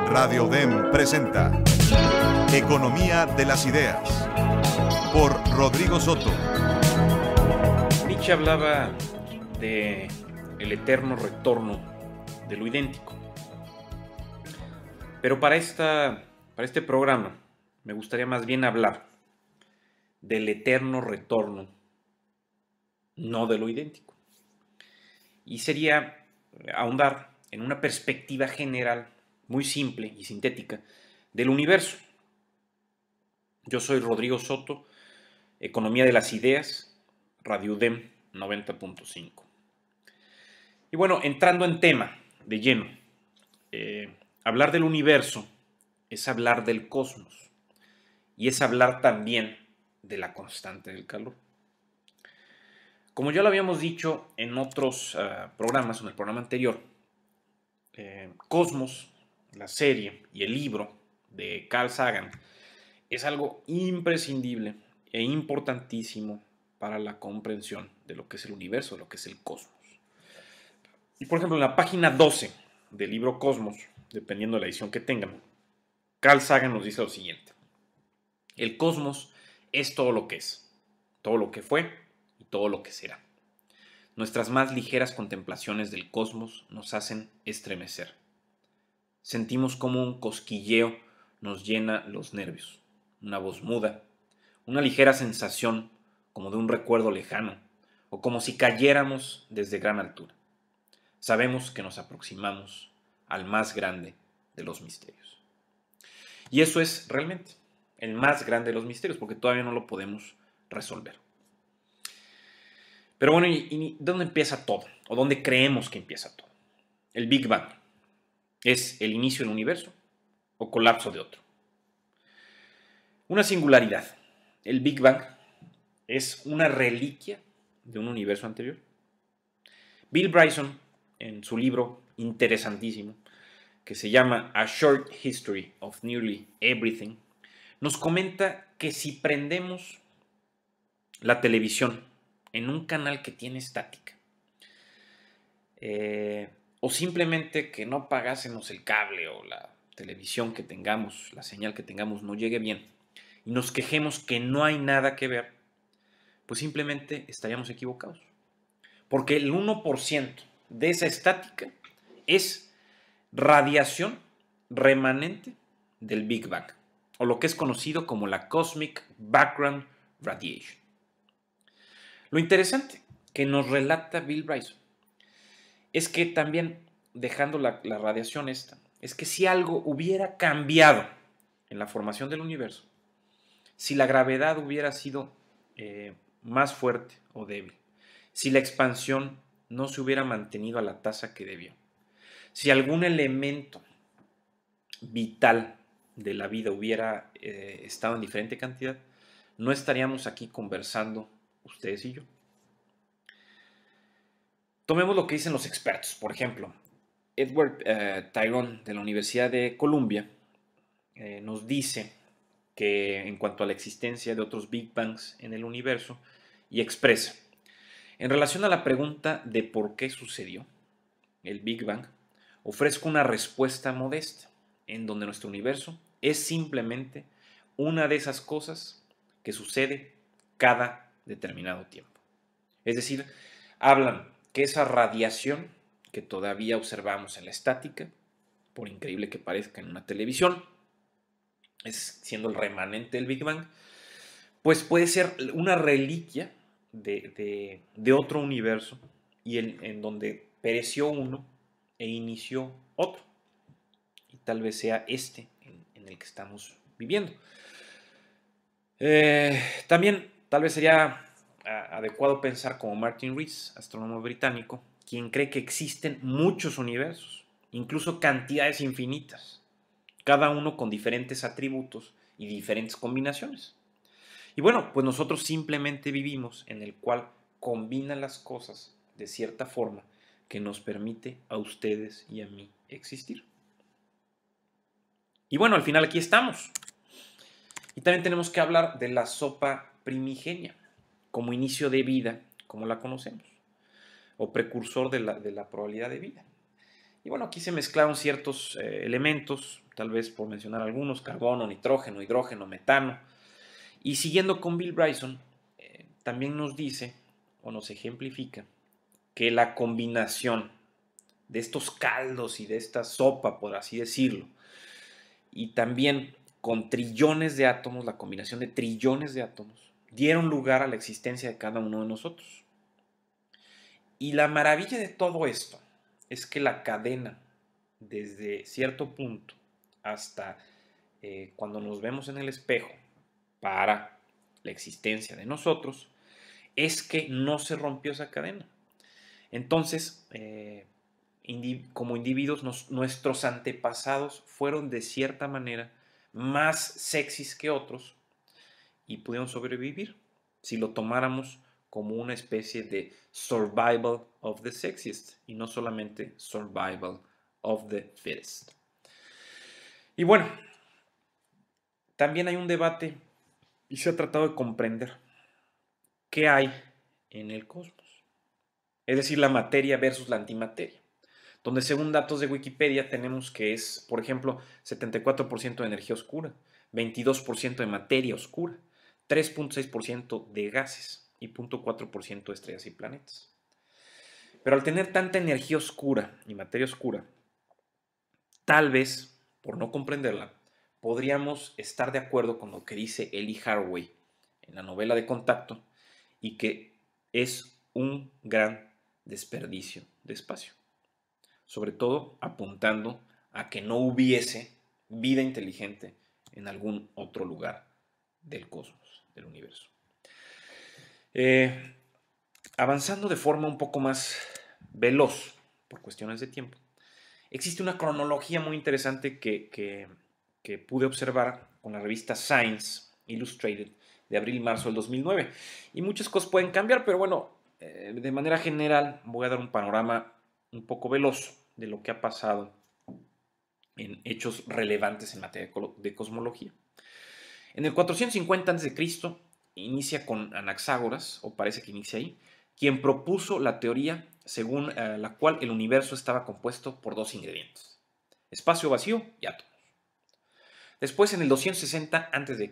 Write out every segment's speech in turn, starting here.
Radio DEM presenta Economía de las Ideas por Rodrigo Soto. Nietzsche hablaba de el eterno retorno de lo idéntico. Pero para este programa me gustaría más bien hablar del eterno retorno, no de lo idéntico. Y sería ahondar en una perspectiva general, muy simple y sintética, del universo. Yo soy Rodrigo Soto, Economía de las Ideas, Radio DEM 90.5. Y bueno, entrando en tema de lleno, hablar del universo es hablar del cosmos y es hablar también de la constante del calor. Como ya lo habíamos dicho en otros programas, en el programa anterior, Cosmos, la serie y el libro de Carl Sagan es algo imprescindible e importantísimo para la comprensión de lo que es el universo, de lo que es el cosmos. Y por ejemplo, en la página 12 del libro Cosmos, dependiendo de la edición que tengan, Carl Sagan nos dice lo siguiente: el cosmos es todo lo que es, todo lo que fue y todo lo que será. Nuestras más ligeras contemplaciones del cosmos nos hacen estremecer. Sentimos como un cosquilleo nos llena los nervios, una voz muda, una ligera sensación como de un recuerdo lejano, o como si cayéramos desde gran altura. Sabemos que nos aproximamos al más grande de los misterios. Y eso es realmente el más grande de los misterios, porque todavía no lo podemos resolver. Pero bueno, ¿y dónde empieza todo? ¿O dónde creemos que empieza todo? El Big Bang. ¿Es el inicio del universo o colapso de otro? Una singularidad. El Big Bang es una reliquia de un universo anterior. Bill Bryson, en su libro interesantísimo, que se llama A Short History of Nearly Everything, nos comenta que si prendemos la televisión en un canal que tiene estática, o simplemente que no pagásemos el cable o la televisión que tengamos, la señal que tengamos no llegue bien, y nos quejemos que no hay nada que ver, pues simplemente estaríamos equivocados. Porque el 1% de esa estática es radiación remanente del Big Bang, o lo que es conocido como la Cosmic Background Radiation. Lo interesante que nos relata Bill Bryson es que también, dejando la radiación esta, es que si algo hubiera cambiado en la formación del universo, si la gravedad hubiera sido más fuerte o débil, si la expansión no se hubiera mantenido a la tasa que debió, si algún elemento vital de la vida hubiera estado en diferente cantidad, no estaríamos aquí conversando ustedes y yo. Tomemos lo que dicen los expertos. Por ejemplo, Edward Tyrone de la Universidad de Columbia nos dice que en cuanto a la existencia de otros Big Bangs en el universo, y expresa: en relación a la pregunta de por qué sucedió el Big Bang, ofrezco una respuesta modesta, en donde nuestro universo es simplemente una de esas cosas que sucede cada determinado tiempo. Es decir, hablan que esa radiación que todavía observamos en la estática, por increíble que parezca en una televisión, es siendo el remanente del Big Bang, pues puede ser una reliquia de otro universo y en donde pereció uno e inició otro. Y tal vez sea este en el que estamos viviendo. También tal vez sería adecuado pensar como Martin Rees, astrónomo británico, quien cree que existen muchos universos, incluso cantidades infinitas, cada uno con diferentes atributos y diferentes combinaciones. Y bueno, pues nosotros simplemente vivimos en el cual combinan las cosas de cierta forma que nos permite a ustedes y a mí existir. Y bueno, al final aquí estamos. Y también tenemos que hablar de la sopa primigenia, como inicio de vida, como la conocemos, o precursor de la probabilidad de vida. Y bueno, aquí se mezclaron ciertos elementos, tal vez por mencionar algunos: carbono, nitrógeno, hidrógeno, metano. Y siguiendo con Bill Bryson, también nos dice o nos ejemplifica que la combinación de estos caldos y de esta sopa, por así decirlo, y también con trillones de átomos, la combinación de trillones de átomos, dieron lugar a la existencia de cada uno de nosotros. Y la maravilla de todo esto es que la cadena, desde cierto punto hasta cuando nos vemos en el espejo para la existencia de nosotros, es que no se rompió esa cadena. Entonces, como individuos, nuestros antepasados fueron de cierta manera más sexys que otros y pudieron sobrevivir si lo tomáramos como una especie de survival of the sexiest y no solamente survival of the fittest. Y bueno, también hay un debate y se ha tratado de comprender qué hay en el cosmos, es decir, la materia versus la antimateria, donde según datos de Wikipedia tenemos que es, por ejemplo, 74% de energía oscura, 22% de materia oscura, 3.6% de gases y 0.4% de estrellas y planetas. Pero al tener tanta energía oscura y materia oscura, tal vez, por no comprenderla, podríamos estar de acuerdo con lo que dice Eli Haraway en la novela de Contacto y que es un gran desperdicio de espacio, sobre todo apuntando a que no hubiese vida inteligente en algún otro lugar del cosmos, del universo. Avanzando de forma un poco más veloz, por cuestiones de tiempo, existe una cronología muy interesante que pude observar con la revista Science Illustrated de abril y marzo del 2009. Y muchas cosas pueden cambiar, pero bueno, de manera general voy a dar un panorama un poco veloz de lo que ha pasado en hechos relevantes en materia de cosmología. En el 450 a.C. inicia con Anaxágoras, o parece que inicia ahí, quien propuso la teoría según la cual el universo estaba compuesto por dos ingredientes: espacio vacío y átomos. Después, en el 260 a.C.,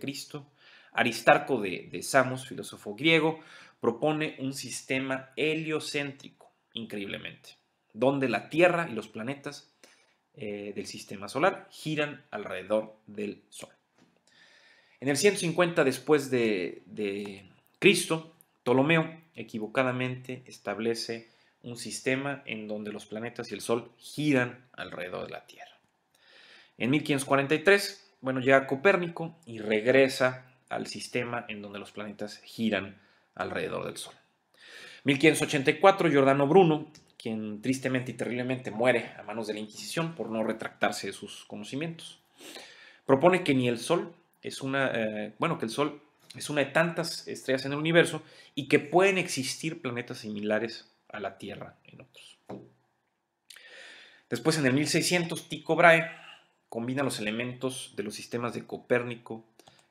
Aristarco de Samos, filósofo griego, propone un sistema heliocéntrico, increíblemente, donde la Tierra y los planetas del sistema solar giran alrededor del Sol. En el 150 después de Cristo, Ptolomeo equivocadamente establece un sistema en donde los planetas y el Sol giran alrededor de la Tierra. En 1543, llega Copérnico y regresa al sistema en donde los planetas giran alrededor del Sol. 1584, Giordano Bruno, quien tristemente y terriblemente muere a manos de la Inquisición por no retractarse de sus conocimientos, propone que ni el Sol que el Sol es una de tantas estrellas en el universo y que pueden existir planetas similares a la Tierra en otros. Después, en el 1600, Tycho Brahe combina los elementos de los sistemas de Copérnico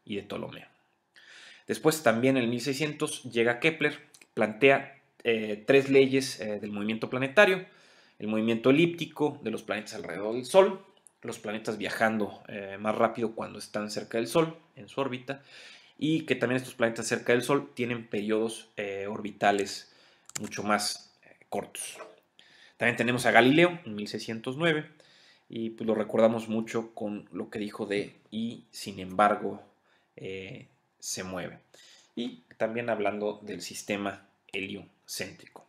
y de Ptolomeo. Después, también en el 1600, llega Kepler, plantea tres leyes del movimiento planetario: el movimiento elíptico de los planetas alrededor del Sol, los planetas viajando más rápido cuando están cerca del Sol, en su órbita, y que también estos planetas cerca del Sol tienen periodos orbitales mucho más cortos. También tenemos a Galileo en 1609, y pues lo recordamos mucho con lo que dijo de "y sin embargo se mueve", y también hablando del sistema heliocéntrico.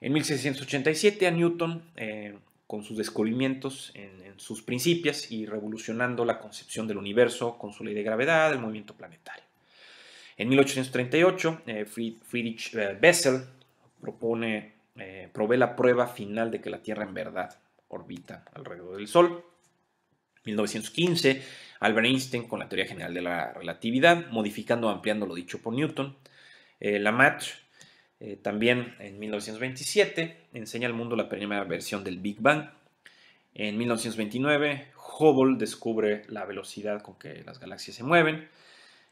En 1687 a Newton, con sus descubrimientos en sus Principias y revolucionando la concepción del universo con su ley de gravedad, del movimiento planetario. En 1838, Friedrich Bessel provee la prueba final de que la Tierra en verdad orbita alrededor del Sol. 1915, Albert Einstein con la teoría general de la relatividad, modificando o ampliando lo dicho por Newton. Lamach, también en 1927, enseña al mundo la primera versión del Big Bang. En 1929, Hubble descubre la velocidad con que las galaxias se mueven.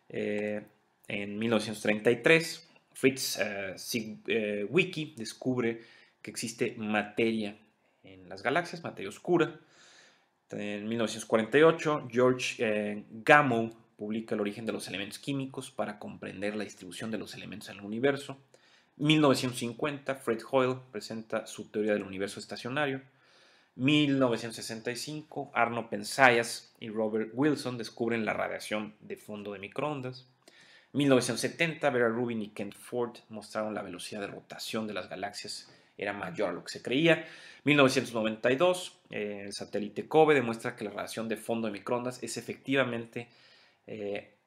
En 1933, Fritz Zwicky descubre que existe materia en las galaxias, materia oscura. En 1948, George Gamow publica El origen de los elementos químicos para comprender la distribución de los elementos en el universo. 1950, Fred Hoyle presenta su teoría del universo estacionario. 1965, Arno Penzias y Robert Wilson descubren la radiación de fondo de microondas. 1970, Vera Rubin y Kent Ford mostraron la velocidad de rotación de las galaxias era mayor a lo que se creía. 1992, el satélite COBE demuestra que la radiación de fondo de microondas es efectivamente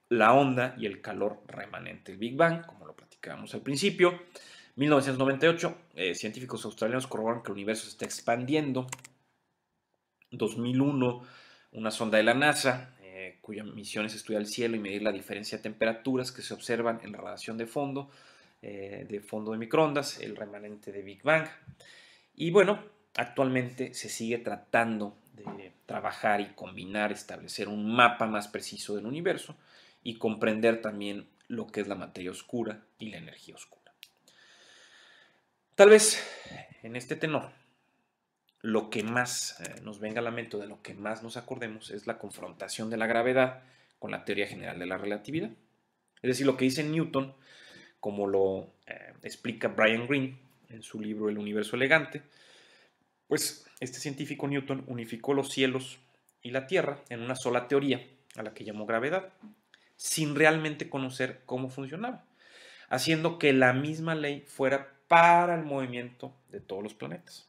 la onda y el calor remanente del Big Bang, como lo platicábamos al principio. 1998, científicos australianos corroboran que el universo se está expandiendo. 2001, una sonda de la NASA, cuya misión es estudiar el cielo y medir la diferencia de temperaturas que se observan en la radiación de fondo de microondas, el remanente de Big Bang. Y bueno, actualmente se sigue tratando de trabajar y combinar, establecer un mapa más preciso del universo y comprender también lo que es la materia oscura y la energía oscura. Tal vez en este tenor, lo que más nos venga a la mente, de lo que más nos acordemos, es la confrontación de la gravedad con la teoría general de la relatividad. Es decir, lo que dice Newton, como lo explica Brian Greene en su libro El universo elegante, pues este científico Newton unificó los cielos y la tierra en una sola teoría, a la que llamó gravedad, sin realmente conocer cómo funcionaba, haciendo que la misma ley fuera para el movimiento de todos los planetas.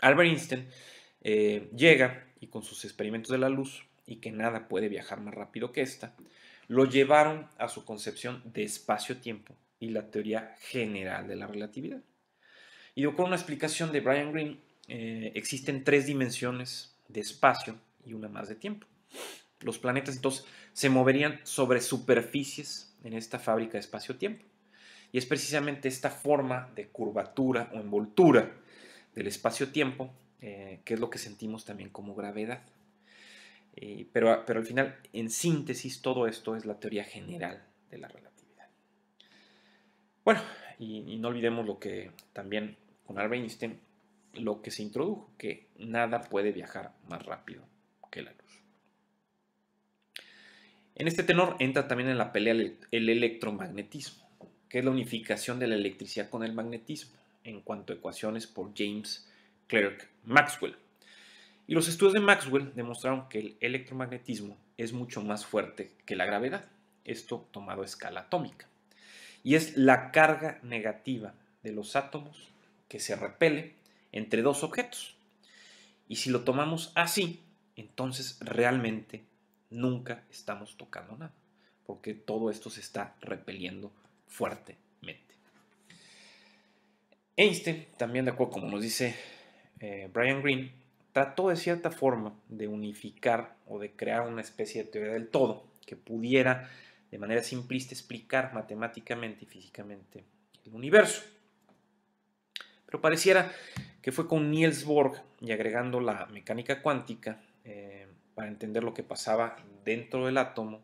Albert Einstein llega y con sus experimentos de la luz y que nada puede viajar más rápido que esta, lo llevaron a su concepción de espacio-tiempo y la teoría general de la relatividad. Y con una explicación de Brian Greene, existen 3 dimensiones de espacio y una más de tiempo. Los planetas entonces se moverían sobre superficies en esta fábrica de espacio-tiempo. Y es precisamente esta forma de curvatura o envoltura del espacio-tiempo que es lo que sentimos también como gravedad. Pero al final, en síntesis, todo esto es la teoría general de la relatividad. Bueno, y no olvidemos lo que también con Albert Einstein, lo que se introdujo, que nada puede viajar más rápido que la luz. En este tenor entra también en la pelea el electromagnetismo, que es la unificación de la electricidad con el magnetismo, en cuanto a ecuaciones por James Clerk Maxwell. Y los estudios de Maxwell demostraron que el electromagnetismo es mucho más fuerte que la gravedad, esto tomado a escala atómica. Y es la carga negativa de los átomos que se repele entre 2 objetos. Y si lo tomamos así, entonces realmente nunca estamos tocando nada, porque todo esto se está repeliendo fuertemente. Einstein, también de acuerdo como nos dice Brian Greene, trató de cierta forma de unificar o de crear una especie de teoría del todo que pudiera de manera simplista explicar matemáticamente y físicamente el universo. Pero pareciera que fue con Niels Bohr y agregando la mecánica cuántica para entender lo que pasaba dentro del átomo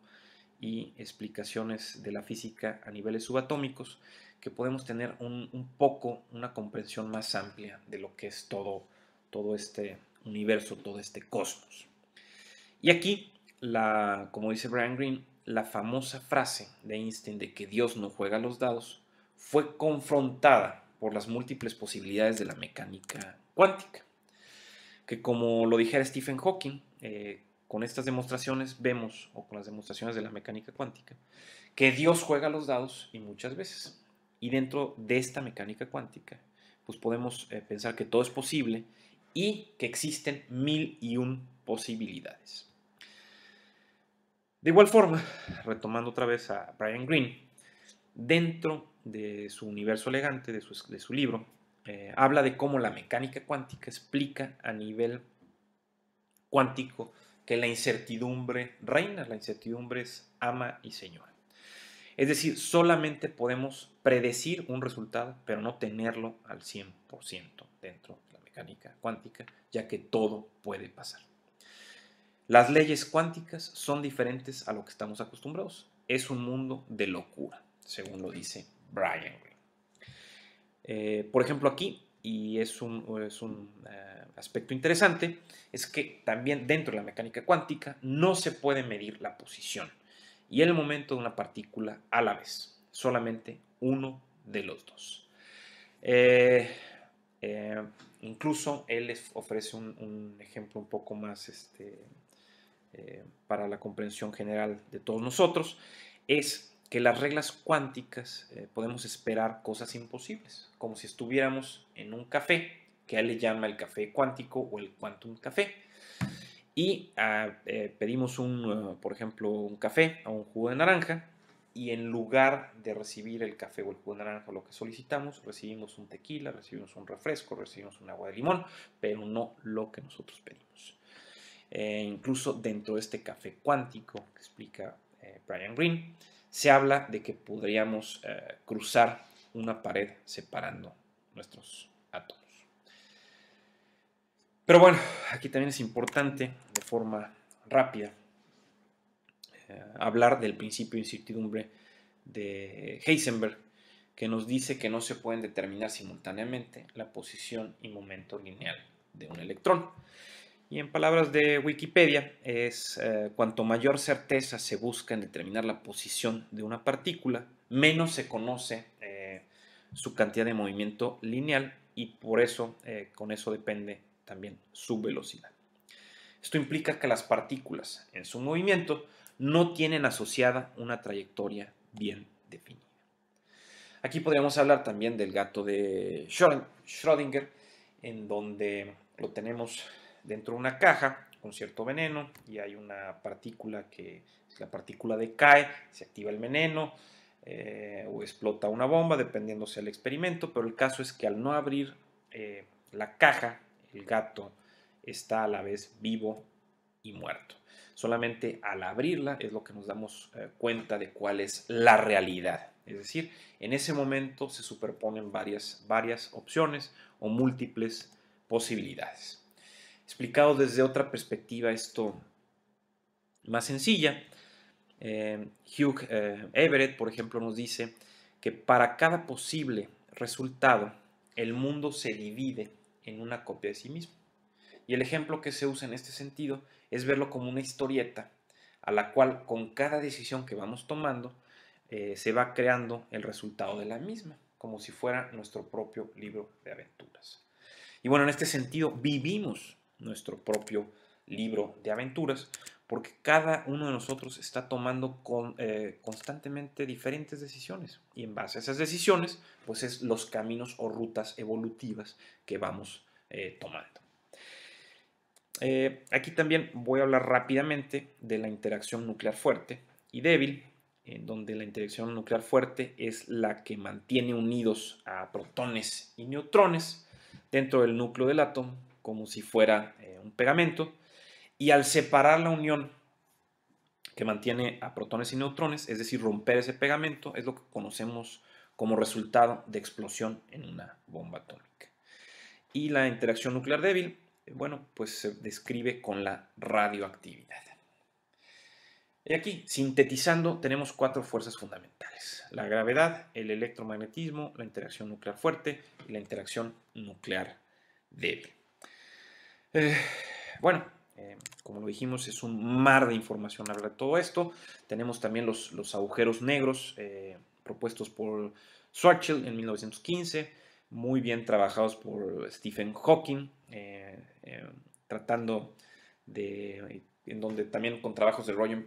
y explicaciones de la física a niveles subatómicos que podemos tener una comprensión más amplia de lo que es todo este universo, todo este cosmos. Y aquí, como dice Brian Greene, la famosa frase de Einstein de que Dios no juega a los dados fue confrontada por las múltiples posibilidades de la mecánica cuántica, que como lo dijera Stephen Hawking, con estas demostraciones vemos, o con las demostraciones de la mecánica cuántica, que Dios juega a los dados y muchas veces. Y dentro de esta mecánica cuántica, pues podemos pensar que todo es posible y que existen 1001 posibilidades. De igual forma, retomando otra vez a Brian Greene, dentro de su universo elegante, de su libro, habla de cómo la mecánica cuántica explica a nivel cuántico que la incertidumbre reina, la incertidumbre es ama y señora. Es decir, solamente podemos predecir un resultado, pero no tenerlo al 100% dentro de la mecánica cuántica, ya que todo puede pasar. Las leyes cuánticas son diferentes a lo que estamos acostumbrados. Es un mundo de locura, según lo dice Brian Greene. Por ejemplo, aquí y es un aspecto interesante, es que también dentro de la mecánica cuántica no se puede medir la posición y el momento de una partícula a la vez, solamente uno de los dos. Incluso él les ofrece un ejemplo un poco más para la comprensión general de todos nosotros, es que las reglas cuánticas podemos esperar cosas imposibles, como si estuviéramos en un café, que él le llama el café cuántico o el quantum café, y pedimos por ejemplo, un café o un jugo de naranja, y en lugar de recibir el café o el jugo de naranja o lo que solicitamos, recibimos un tequila, recibimos un refresco, recibimos un agua de limón, pero no lo que nosotros pedimos. Incluso dentro de este café cuántico que explica Brian Greene, se habla de que podríamos cruzar una pared separando nuestros átomos. Pero bueno, aquí también es importante, de forma rápida, hablar del principio de incertidumbre de Heisenberg, que nos dice que no se pueden determinar simultáneamente la posición y momento lineal de un electrón. Y en palabras de Wikipedia, es cuanto mayor certeza se busca en determinar la posición de una partícula, menos se conoce su cantidad de movimiento lineal y por eso, con eso depende también su velocidad. Esto implica que las partículas en su movimiento no tienen asociada una trayectoria bien definida. Aquí podríamos hablar también del gato de Schrödinger, en donde lo tenemos dentro de una caja con cierto veneno y hay una partícula que, si la partícula decae, se activa el veneno o explota una bomba, dependiendo sea el experimento, pero el caso es que al no abrir la caja, el gato está a la vez vivo y muerto. Solamente al abrirla es lo que nos damos cuenta de cuál es la realidad. Es decir, en ese momento se superponen varias opciones o múltiples posibilidades. Explicado desde otra perspectiva, esto más sencilla, Hugh Everett, por ejemplo, nos dice que para cada posible resultado, el mundo se divide en una copia de sí mismo. Y el ejemplo que se usa en este sentido es verlo como una historieta a la cual con cada decisión que vamos tomando se va creando el resultado de la misma, como si fuera nuestro propio libro de aventuras. Y bueno, en este sentido vivimos nuestro propio libro de aventuras porque cada uno de nosotros está tomando constantemente diferentes decisiones y en base a esas decisiones pues es los caminos o rutas evolutivas que vamos tomando. Aquí también voy a hablar rápidamente de la interacción nuclear fuerte y débil, en donde la interacción nuclear fuerte es la que mantiene unidos a protones y neutrones dentro del núcleo del átomo, como si fuera un pegamento, y al separar la unión que mantiene a protones y neutrones, es decir, romper ese pegamento, es lo que conocemos como resultado de explosión en una bomba atómica. Y la interacción nuclear débil, bueno, pues se describe con la radioactividad. Y aquí, sintetizando, tenemos 4 fuerzas fundamentales: la gravedad, el electromagnetismo, la interacción nuclear fuerte y la interacción nuclear débil. Como lo dijimos, es un mar de información hablar de todo esto. Tenemos también los agujeros negros propuestos por Schwarzschild en 1915, muy bien trabajados por Stephen Hawking, en donde también con trabajos de Roger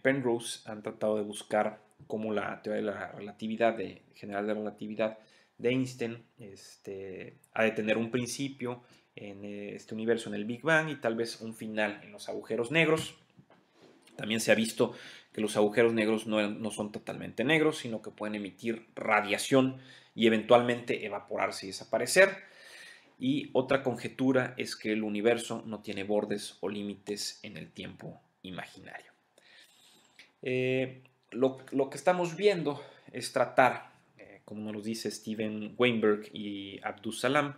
Penrose han tratado de buscar cómo la teoría de la relatividad, general de relatividad de Einstein, ha de tener un principio en este universo, en el Big Bang, y tal vez un final en los agujeros negros. También se ha visto que los agujeros negros no son totalmente negros, sino que pueden emitir radiación y eventualmente evaporarse y desaparecer. Y otra conjetura es que el universo no tiene bordes o límites en el tiempo imaginario. Lo que estamos viendo es tratar, como nos dice Steven Weinberg y Abdus Salam,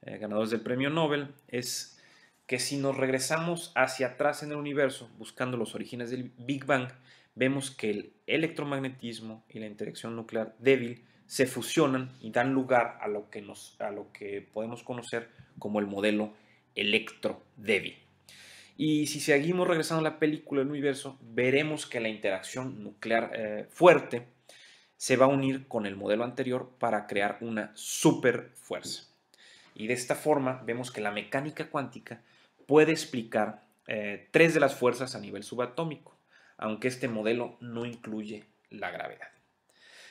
ganadores del premio Nobel, es que si nos regresamos hacia atrás en el universo buscando los orígenes del Big Bang, vemos que el electromagnetismo y la interacción nuclear débil se fusionan y dan lugar a lo que podemos conocer como el modelo electrodébil. Y si seguimos regresando a la película del universo, veremos que la interacción nuclear fuerte se va a unir con el modelo anterior para crear una superfuerza. Y de esta forma vemos que la mecánica cuántica puede explicar 3 de las fuerzas a nivel subatómico, aunque este modelo no incluye la gravedad.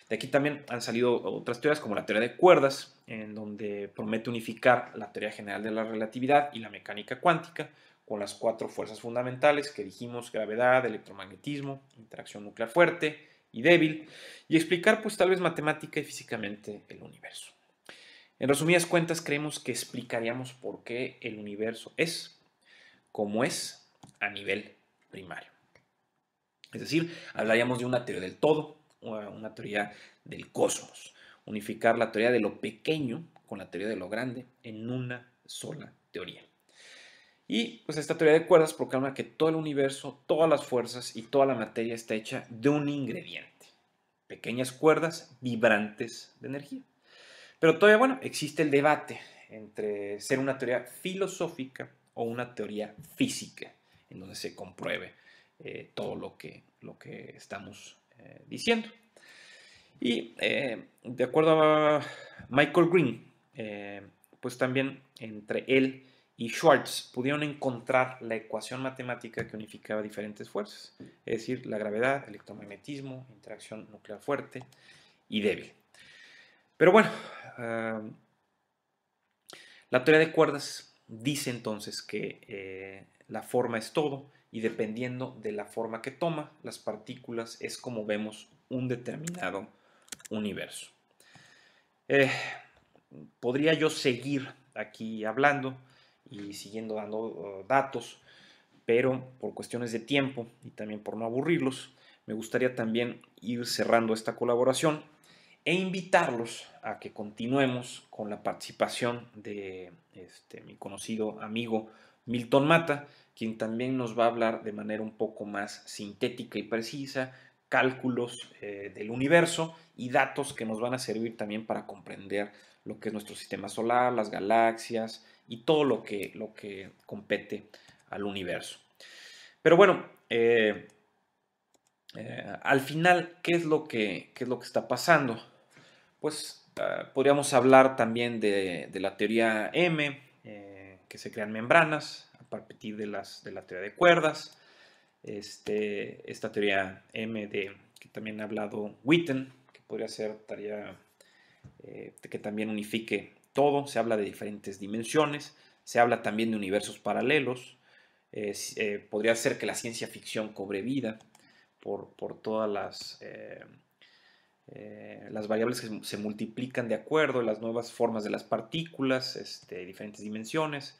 De aquí también han salido otras teorías como la teoría de cuerdas, en donde promete unificar la teoría general de la relatividad y la mecánica cuántica con las 4 fuerzas fundamentales que dijimos: gravedad, electromagnetismo, interacción nuclear fuerte y débil, y explicar pues tal vez matemática y físicamente el universo. En resumidas cuentas, creemos que explicaríamos por qué el universo es como es a nivel primario. Es decir, hablaríamos de una teoría del todo, una teoría del cosmos, unificar la teoría de lo pequeño con la teoría de lo grande en una sola teoría. Y pues esta teoría de cuerdas proclama que todo el universo, todas las fuerzas y toda la materia está hecha de un ingrediente: pequeñas cuerdas vibrantes de energía. Pero todavía, bueno, existe el debate entre ser una teoría filosófica o una teoría física, en donde se compruebe todo lo que estamos diciendo. Y de acuerdo a Michael Green, pues también entre él y Schwartz pudieron encontrar la ecuación matemática que unificaba diferentes fuerzas, es decir, la gravedad, electromagnetismo, interacción nuclear fuerte y débil. Pero bueno, la teoría de cuerdas dice entonces que la forma es todo, y dependiendo de la forma que toma las partículas es como vemos un determinado universo. Podría yo seguir aquí hablando y siguiendo dando datos, pero por cuestiones de tiempo y también por no aburrirlos, me gustaría también ir cerrando esta colaboración e invitarlos a que continuemos con la participación de mi conocido amigo Milton Mata, quien también nos va a hablar de manera un poco más sintética y precisa cálculos del universo y datos que nos van a servir también para comprender lo que es nuestro sistema solar, las galaxias y todo lo que compete al universo. Pero bueno, al final, ¿qué es lo que está pasando? Pues podríamos hablar también de la teoría M, que se crean membranas a partir de la teoría de cuerdas. Esta teoría M que también ha hablado Witten, que podría ser tarea que también unifique todo. Se habla de diferentes dimensiones, se habla también de universos paralelos. Podría ser que la ciencia ficción cobre vida por todas las variables que se multiplican de acuerdo a las nuevas formas de las partículas, diferentes dimensiones.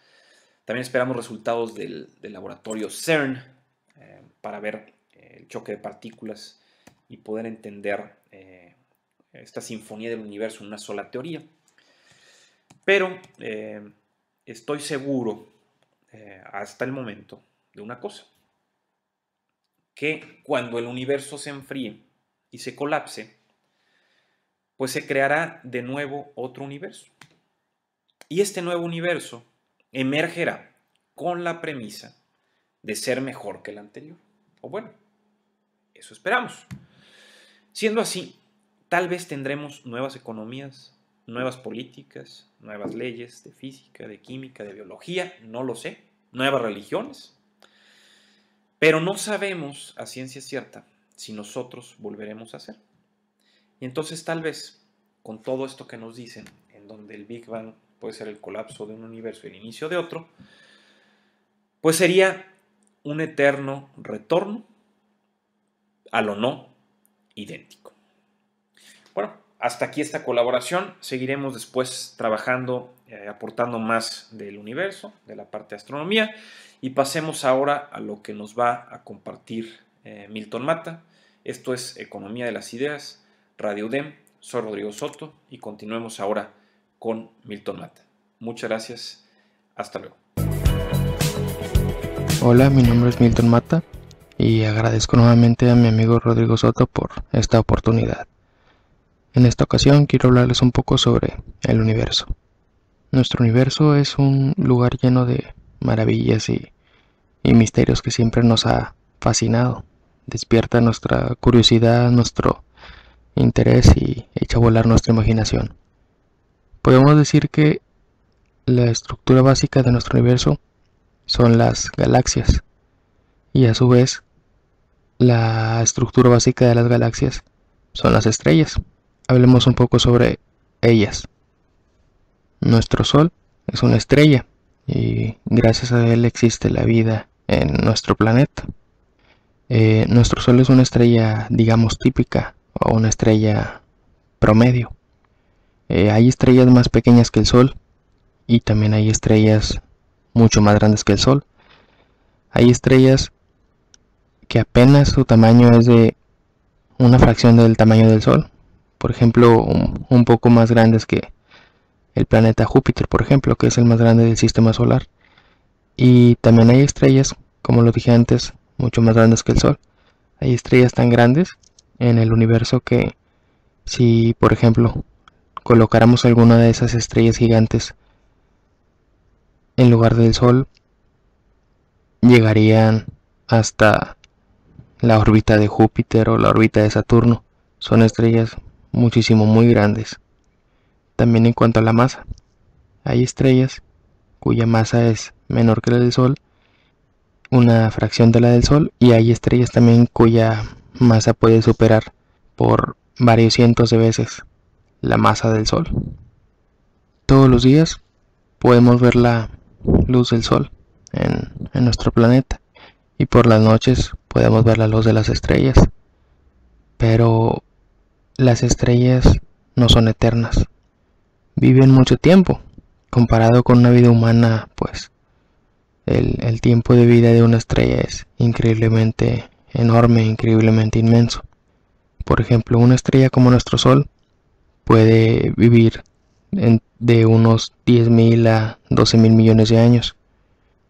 También esperamos resultados del laboratorio CERN para ver el choque de partículas y poder entender esta sinfonía del universo en una sola teoría. Pero estoy seguro hasta el momento de una cosa: que cuando el universo se enfríe y se colapse, pues se creará de nuevo otro universo. Y este nuevo universo emergerá con la premisa de ser mejor que el anterior. O bueno, eso esperamos. Siendo así, tal vez tendremos nuevas economías, nuevas políticas, nuevas leyes de física, de química, de biología, no lo sé, nuevas religiones. Pero no sabemos a ciencia cierta si nosotros volveremos a ser. Y entonces tal vez, con todo esto que nos dicen, en donde el Big Bang puede ser el colapso de un universo y el inicio de otro, pues sería un eterno retorno a lo no idéntico. Bueno, hasta aquí esta colaboración. Seguiremos después trabajando, aportando más del universo, de la parte de astronomía, y pasemos ahora a lo que nos va a compartir Milton Mata. Esto es Economía de las Ideas, Radio UDEM. Soy Rodrigo Soto y continuemos ahora con Milton Mata. Muchas gracias. Hasta luego. Hola, mi nombre es Milton Mata y agradezco nuevamente a mi amigo Rodrigo Soto por esta oportunidad. En esta ocasión quiero hablarles un poco sobre el universo. Nuestro universo es un lugar lleno de maravillas y misterios que siempre nos ha fascinado. Despierta nuestra curiosidad, nuestro interés y echa a volar nuestra imaginación. Podemos decir que la estructura básica de nuestro universo son las galaxias, y a su vez la estructura básica de las galaxias son las estrellas. Hablemos un poco sobre ellas. Nuestro Sol es una estrella y gracias a él existe la vida en nuestro planeta. Nuestro Sol es una estrella, digamos, típica o una estrella promedio. Hay estrellas más pequeñas que el Sol y también hay estrellas mucho más grandes que el Sol. Hay estrellas que apenas su tamaño es de una fracción del tamaño del Sol. Por ejemplo, un poco más grandes que el planeta Júpiter, por ejemplo, que es el más grande del sistema solar. Y también hay estrellas, como lo dije antes, mucho más grandes que el Sol. Hay estrellas tan grandes en el universo que si, por ejemplo, colocáramos alguna de esas estrellas gigantes en lugar del Sol, llegarían hasta la órbita de Júpiter o la órbita de Saturno. Son estrellas muchísimo muy grandes. También en cuanto a la masa, hay estrellas cuya masa es menor que la del Sol, una fracción de la del Sol, y hay estrellas también cuya masa puede superar por varios cientos de veces la masa del Sol. Todos los días podemos ver la luz del Sol en nuestro planeta, y por las noches podemos ver la luz de las estrellas. Pero las estrellas no son eternas, viven mucho tiempo. Comparado con una vida humana, pues el tiempo de vida de una estrella es increíblemente enorme, increíblemente inmenso. Por ejemplo, una estrella como nuestro Sol puede vivir de unos 10.000 a 12.000 millones de años.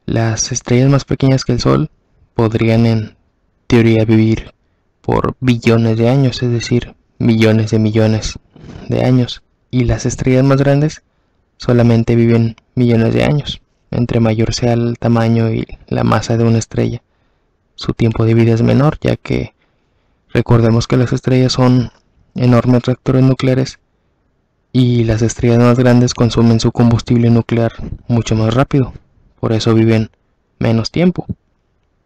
Las estrellas más pequeñas que el Sol podrían en teoría vivir por billones de años, es decir, millones de años. Y las estrellas más grandes solamente viven millones de años. Entre mayor sea el tamaño y la masa de una estrella, su tiempo de vida es menor, ya que recordemos que las estrellas son enormes reactores nucleares y las estrellas más grandes consumen su combustible nuclear mucho más rápido, por eso viven menos tiempo.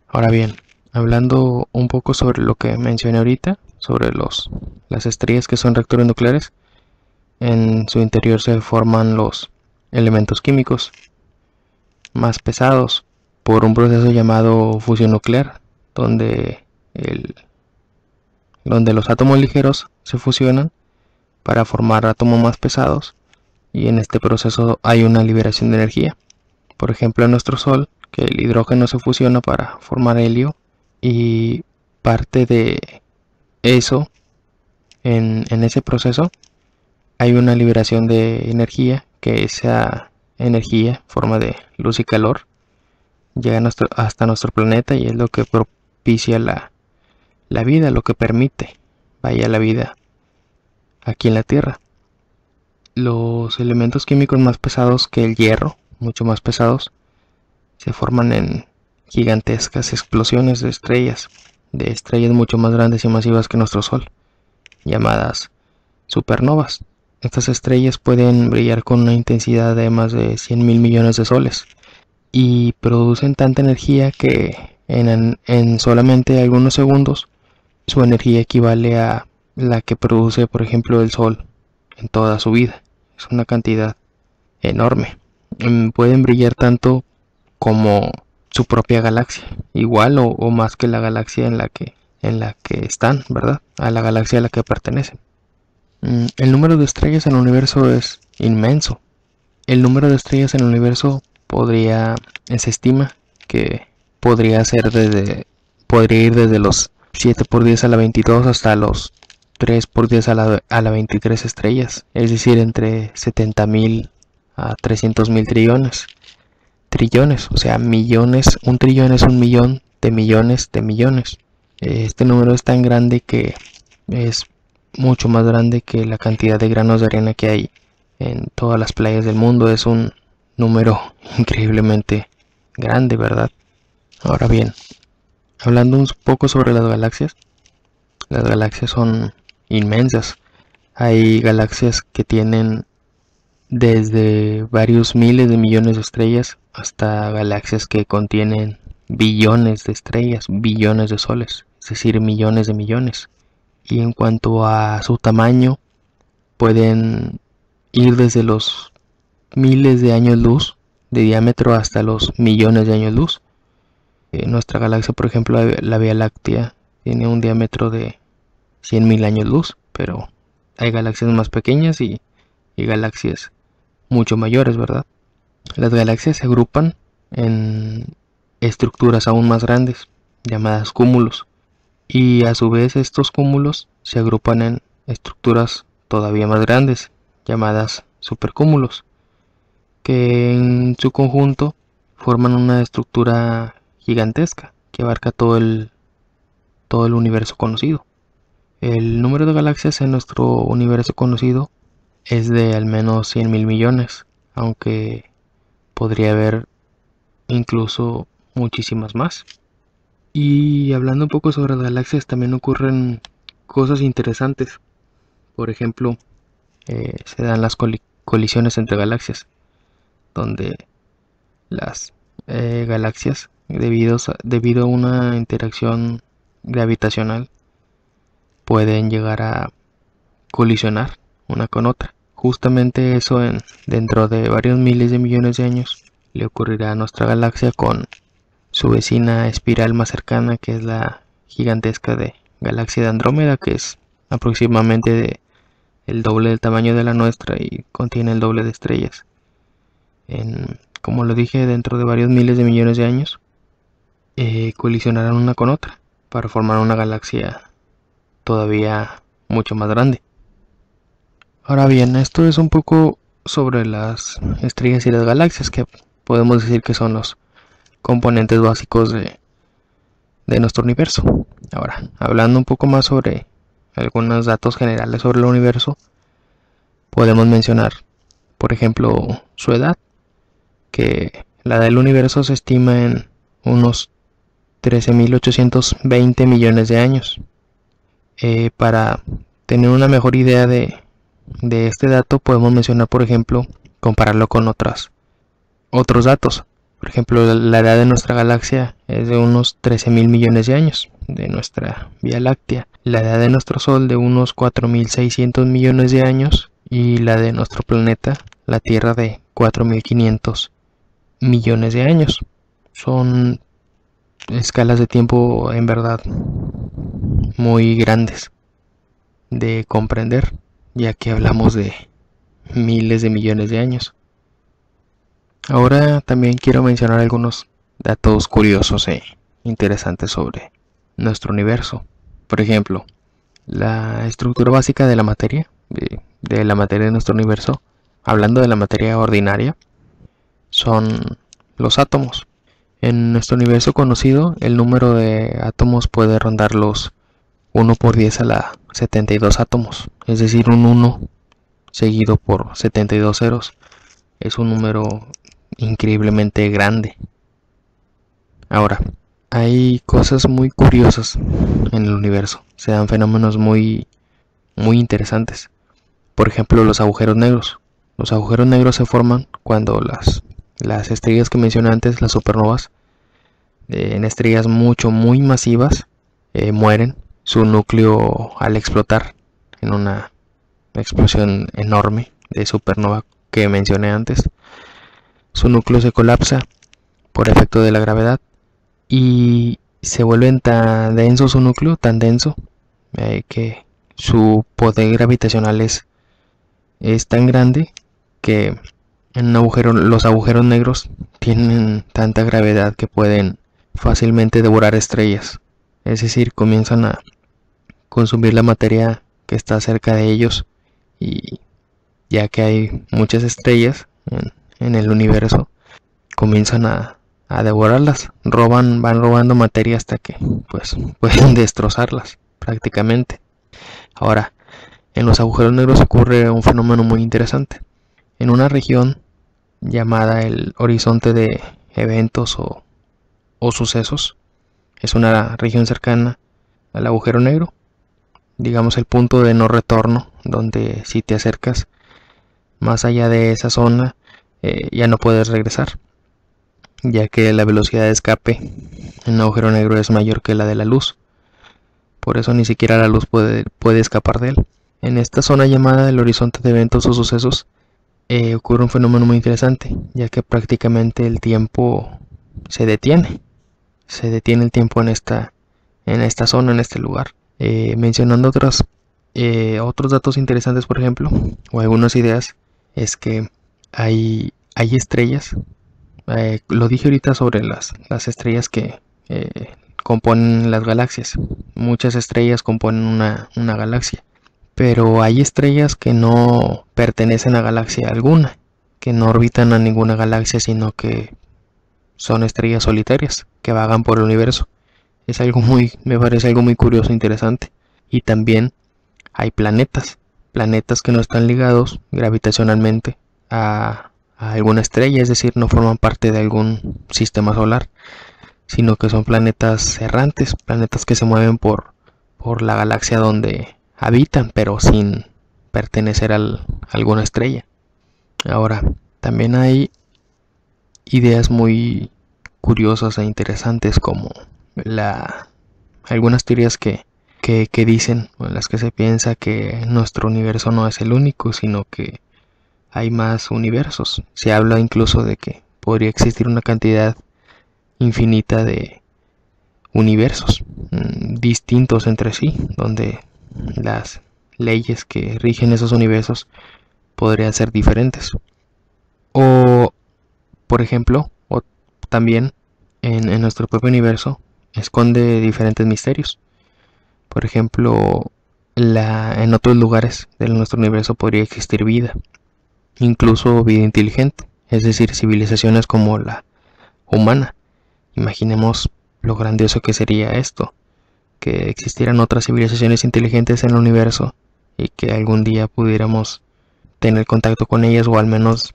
Ahora bien, hablando un poco sobre lo que mencioné ahorita, sobre las estrellas que son reactores nucleares, en su interior se forman los elementos químicos más pesados por un proceso llamado fusión nuclear, donde los átomos ligeros se fusionan para formar átomos más pesados, y en este proceso hay una liberación de energía. Por ejemplo, en nuestro Sol, que el hidrógeno se fusiona para formar helio, y parte de eso, en ese proceso hay una liberación de energía, que esa energía en forma de luz y calor llega hasta nuestro planeta, y es lo que propicia la vida, lo que permite la vida aquí en la Tierra. Los elementos químicos más pesados que el hierro, mucho más pesados, se forman en gigantescas explosiones de estrellas mucho más grandes y masivas que nuestro Sol, llamadas supernovas. Estas estrellas pueden brillar con una intensidad de más de 100.000 millones de soles y producen tanta energía que en solamente algunos segundos su energía equivale a la que produce, por ejemplo, el Sol en toda su vida. Es una cantidad enorme. Pueden brillar tanto como su propia galaxia, igual o más que la galaxia en la que están, ¿verdad? A la galaxia a la que pertenecen. El número de estrellas en el universo es inmenso. El número de estrellas en el universo se estima que podría ir desde los 7 por 10 a la 22 hasta los 3 por 10 a la 23 estrellas, es decir, entre 70.000 a 300.000 trillones, o sea, millones. Un trillón es un millón de millones de millones. Este número es tan grande que es mucho más grande que la cantidad de granos de arena que hay en todas las playas del mundo. Es un número increíblemente grande, ¿verdad? Ahora bien, hablando un poco sobre las galaxias son inmensas. Hay galaxias que tienen desde varios miles de millones de estrellas hasta galaxias que contienen billones de estrellas, billones de soles, es decir, millones de millones. Y en cuanto a su tamaño, pueden ir desde los miles de años luz de diámetro hasta los millones de años luz. Nuestra galaxia, por ejemplo, la Vía Láctea, tiene un diámetro de 100.000 años luz, pero hay galaxias más pequeñas y galaxias mucho mayores, ¿verdad? Las galaxias se agrupan en estructuras aún más grandes, llamadas cúmulos, y a su vez estos cúmulos se agrupan en estructuras todavía más grandes, llamadas supercúmulos, que en su conjunto forman una estructura gigantesca que abarca todo el universo conocido. El número de galaxias en nuestro universo conocido es de al menos 100.000 millones, aunque podría haber incluso muchísimas más. Y hablando un poco sobre las galaxias, también ocurren cosas interesantes. Por ejemplo, se dan las colisiones entre galaxias, donde las galaxias, debido a una interacción gravitacional, pueden llegar a colisionar una con otra. Justamente eso dentro de varios miles de millones de años le ocurrirá a nuestra galaxia con su vecina espiral más cercana, que es la gigantesca de galaxia de Andrómeda, que es aproximadamente el doble del tamaño de la nuestra y contiene el doble de estrellas. Como lo dije, dentro de varios miles de millones de años colisionarán una con otra para formar una galaxia todavía mucho más grande. Ahora bien, esto es un poco sobre las estrellas y las galaxias, que podemos decir que son los componentes básicos de nuestro universo. Ahora, hablando un poco más sobre algunos datos generales sobre el universo, podemos mencionar, por ejemplo, su edad, que la edad del universo se estima en unos 13.820 millones de años. Para tener una mejor idea de este dato, podemos mencionar, por ejemplo, compararlo con otros datos. Por ejemplo, la edad de nuestra galaxia es de unos 13.000 millones de años, de nuestra Vía Láctea. La edad de nuestro Sol de unos 4.600 millones de años, y la de nuestro planeta, la Tierra, de 4.500 millones de años. Son escalas de tiempo en verdad muy grandes de comprender, ya que hablamos de miles de millones de años. Ahora también quiero mencionar algunos datos curiosos e interesantes sobre nuestro universo. Por ejemplo, la estructura básica de la materia, de la materia de nuestro universo, hablando de la materia ordinaria, son los átomos. En nuestro universo conocido, el número de átomos puede rondar los 1 por 10 a la 72 átomos, es decir, un 1 seguido por 72 ceros. Es un número increíblemente grande. Ahora, hay cosas muy curiosas en el universo. Se dan fenómenos muy interesantes. Por ejemplo, los agujeros negros. Los agujeros negros se forman cuando las estrellas que mencioné antes, las supernovas, en estrellas muy masivas, mueren. Su núcleo, al explotar en una explosión enorme de supernova que mencioné antes, su núcleo se colapsa por efecto de la gravedad y se vuelve tan denso su núcleo, tan denso, que su poder gravitacional es tan grande que los agujeros negros tienen tanta gravedad que pueden fácilmente devorar estrellas. Es decir, comienzan a consumir la materia que está cerca de ellos, y ya que hay muchas estrellas en el universo, comienzan a devorarlas, van robando materia hasta que pues pueden destrozarlas prácticamente. Ahora, En los agujeros negros ocurre un fenómeno muy interesante. En una región llamada el horizonte de eventos o sucesos, es una región cercana al agujero negro, digamos el punto de no retorno, donde si te acercas más allá de esa zona ya no puedes regresar, ya que la velocidad de escape en un agujero negro es mayor que la de la luz. Por eso ni siquiera la luz puede escapar de él. En esta zona llamada el horizonte de eventos o sucesos ocurre un fenómeno muy interesante, ya que prácticamente el tiempo se detiene. Se detiene el tiempo en esta zona, en este lugar. Mencionando otros datos interesantes, por ejemplo, o algunas ideas, es que hay estrellas. Lo dije ahorita sobre las estrellas que componen las galaxias. Muchas estrellas componen una galaxia. Pero hay estrellas que no pertenecen a galaxia alguna, que no orbitan a ninguna galaxia, sino que son estrellas solitarias que vagan por el universo. Me parece algo muy curioso e interesante. Y también hay planetas que no están ligados gravitacionalmente a alguna estrella, es decir, no forman parte de algún sistema solar, sino que son planetas errantes, planetas que se mueven por la galaxia donde habitan, pero sin pertenecer a alguna estrella. Ahora, también hay ideas muy curiosas e interesantes, como algunas teorías que dicen, o en las que se piensa que nuestro universo no es el único, sino que hay más universos. Se habla incluso de que podría existir una cantidad infinita de universos distintos entre sí, donde las leyes que rigen esos universos podrían ser diferentes. O, por ejemplo, también en nuestro propio universo esconde diferentes misterios. Por ejemplo, en otros lugares de nuestro universo podría existir vida, incluso vida inteligente, es decir, civilizaciones como la humana. Imaginemos lo grandioso que sería esto, que existieran otras civilizaciones inteligentes en el universo y que algún día pudiéramos tener contacto con ellas, o al menos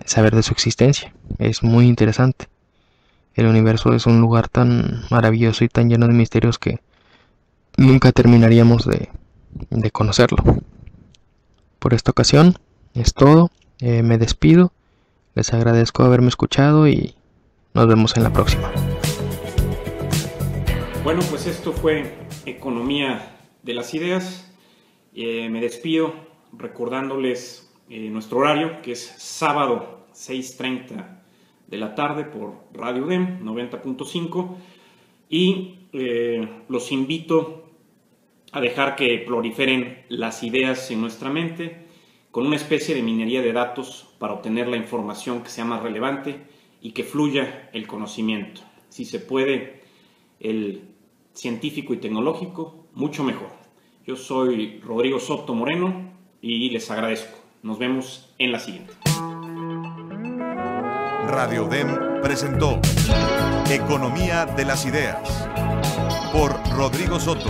saber de su existencia. Es muy interesante. El universo es un lugar tan maravilloso y tan lleno de misterios que nunca terminaríamos de conocerlo. Por esta ocasión es todo. Me despido. Les agradezco haberme escuchado y nos vemos en la próxima. Bueno, pues esto fue Economía de las Ideas. Me despido recordándoles nuestro horario, que es sábado 6:30 de la tarde por Radio UDEM 90.5, y los invito a dejar que proliferen las ideas en nuestra mente con una especie de minería de datos para obtener la información que sea más relevante y que fluya el conocimiento. Si se puede, el científico y tecnológico, mucho mejor. Yo soy Rodrigo Soto Moreno y les agradezco. Nos vemos en la siguiente. Radio UDEM presentó Economía de las Ideas por Rodrigo Soto.